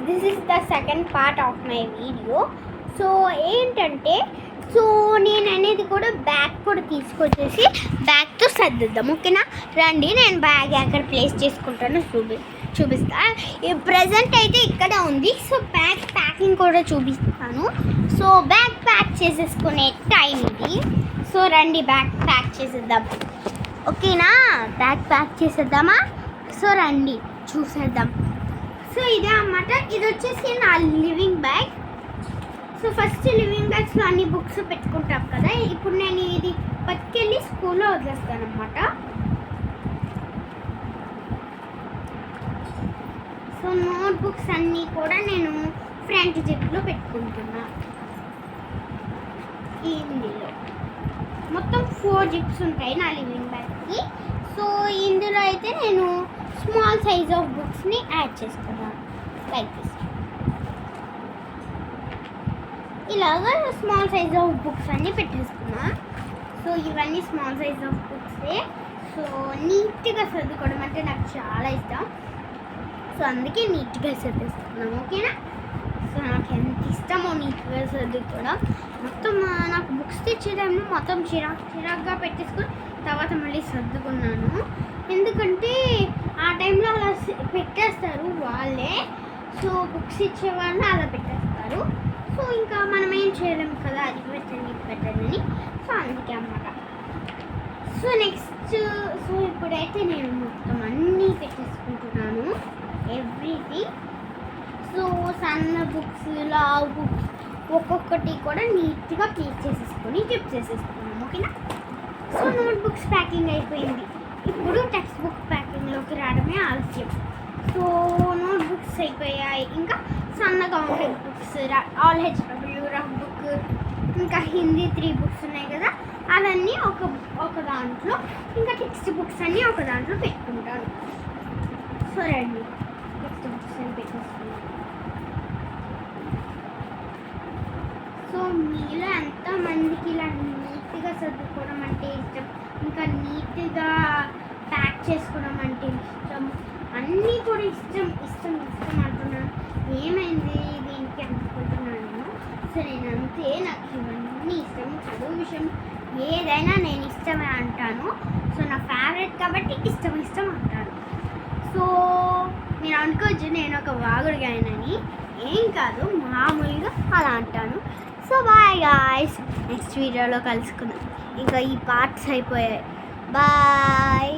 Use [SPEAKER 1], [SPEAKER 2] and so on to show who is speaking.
[SPEAKER 1] This is the second part of my video. So ఏంటంటే నేను అనేది కూడా బ్యాగ్ కూడా తీసుకొచ్చేసి బ్యాగ్తో సర్దిద్దాం, ఓకేనా? రండి, నేను బ్యాగ్ ఎక్కడ ప్లేస్ చేసుకుంటానో చూపిస్తా. ప్రజెంట్ అయితే ఇక్కడ ఉంది. సో బ్యాగ్ ప్యాకింగ్ కూడా చూపిస్తాను. సో బ్యాగ్ ప్యాక్ చేసేసుకునే టైం ఇది. సో రండి, బ్యాగ్ ప్యాక్ చేసేద్దాం, ఓకేనా? బ్యాగ్ ప్యాక్ చేసేద్దామా? సో రండి చూసేద్దాం. సో ఇదే అన్నమాట. ఇది వచ్చేసి నా living bag. So first living బ్యాగ్స్లో అన్ని బుక్స్ పెట్టుకుంటాం కదా. ఇప్పుడు నేను ఇది పట్టుకెళ్ళి స్కూల్లో వదిలేస్తాను అన్నమాట. సో నోట్ బుక్స్ అన్నీ కూడా నేను ఫ్రంట్ జిప్లో పెట్టుకుంటున్నా. ఇందులో మొత్తం 4 జిప్స్ ఉంటాయి నా లివింగ్ బ్యాగ్కి. సో ఇందులో అయితే నేను స్మాల్ సైజ్ ఆఫ్ బుక్స్ని యాడ్ చేసుకున్నాను, లైక్ దిస్. ఇలాగా స్మాల్ సైజ్ ఆఫ్ బుక్స్ అన్నీ పెట్టేసుకున్నా. సో ఇవన్నీ స్మాల్ సైజ్ ఆఫ్ బుక్సే. సో నీట్గా సర్దుకోవడం అంటే నాకు చాలా ఇష్టం. సో అందుకే నీట్గా సర్దేసుకున్నాం, ఓకేనా? సో నాకు ఎంత ఇష్టమో నీట్గా సర్దుకోవడం. మొత్తం నాకు బుక్స్ తెచ్చే టైంలో మొత్తం చిరాక్గా పెట్టేసుకొని తర్వాత మళ్ళీ సర్దుకున్నాను. ఎందుకంటే ఆ టైంలో అలా పెట్టేస్తారు వాళ్ళే. సో బుక్స్ ఇచ్చే వాళ్ళు అలా పెట్టేస్తారు. సో ఇంకా మనం ఏం చేయలేము కదా, అది పెట్టండి ఇది పెట్టండి అని. సో అందుకే అన్నమాట. సో నెక్స్ట్ ఇప్పుడైతే నేను మొత్తం అన్నీ పెట్టేసుకుంటున్నాను, ఎవ్రీథింగ్. సో సన్న బుక్స్, లావ్ బుక్స్ ఒక్కొక్కటి కూడా నీట్గా ప్లేస్ చేసేసుకొని జిప్ చేసేసుకున్నాము, ఓకేనా? సో నోట్ బుక్స్ ప్యాకింగ్ అయిపోయింది. ఇప్పుడు టెక్స్ట్ బుక్ ప్యాకింగ్లోకి రావడమే ఆలస్యం. సో నోట్ బుక్స్ అయిపోయాయి. ఇంకా సన్నగా ఉండే books, all HW rough book, ఇంకా హిందీ 3 బుక్స్ ఉన్నాయి కదా, అవన్నీ ఒక దాంట్లో, ఇంకా టెక్స్ట్ బుక్స్ అన్నీ ఒక దాంట్లో పెట్టుకుంటాను. సో రండి, టెక్స్ట్ బుక్స్ అని పెట్టేసుకున్నాను. సో మీలో ఎంతమందికి ఇలా నీట్గా చదువుకోవడం అంటే ఇష్టం, ఇంకా నీట్గా ప్యాక్ చేసుకోవడం అంటే ఇష్టం, అన్నీ కూడా ఇష్టం అంటున్నాను. ఏమైంది దీనికి అనుకుంటున్నాను. సో నేను అంతే, నాకు ఇవన్నీ ఇష్టం. చదువు విషయం ఏదైనా నేను ఇష్టమే అంటాను. సో నా ఫేవరెట్ కాబట్టి ఇష్టం అంటాను. సో మీరు అనుకోవచ్చు నేను ఒక వాగుడు గాయనని. ఏం కాదు, మామూలుగా అలా అంటాను. సో బాయ్ గాయ్స్, నెక్స్ట్ వీడియోలో కలుసుకుందాం. ఇంకా ఈ పార్ట్స్ అయిపోయాయి. బాయ్.